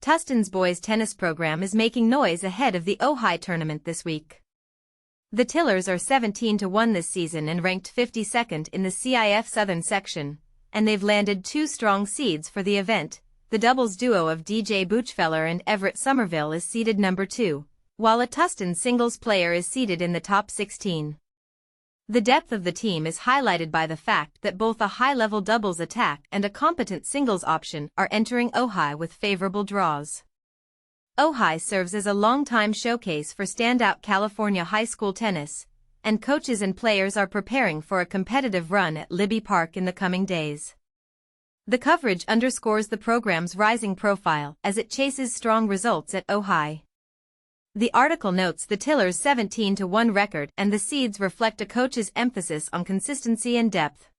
Tustin's boys tennis program is making noise ahead of the Ojai tournament this week. The Tillers are 17-1 this season and ranked 52nd in the CIF Southern Section, and they've landed 2 strong seeds for the event. The doubles duo of DJ Buchfeller and Everett Somerville is seeded number 2, while a Tustin singles player is seeded in the top 16. The depth of the team is highlighted by the fact that both a high-level doubles attack and a competent singles option are entering Ojai with favorable draws. Ojai serves as a longtime showcase for standout California high school tennis, and coaches and players are preparing for a competitive run at Libbey Park in the coming days. The coverage underscores the program's rising profile as it chases strong results at Ojai. The article notes the Tillers' 17-1 record and the seeds reflect a coach's emphasis on consistency and depth.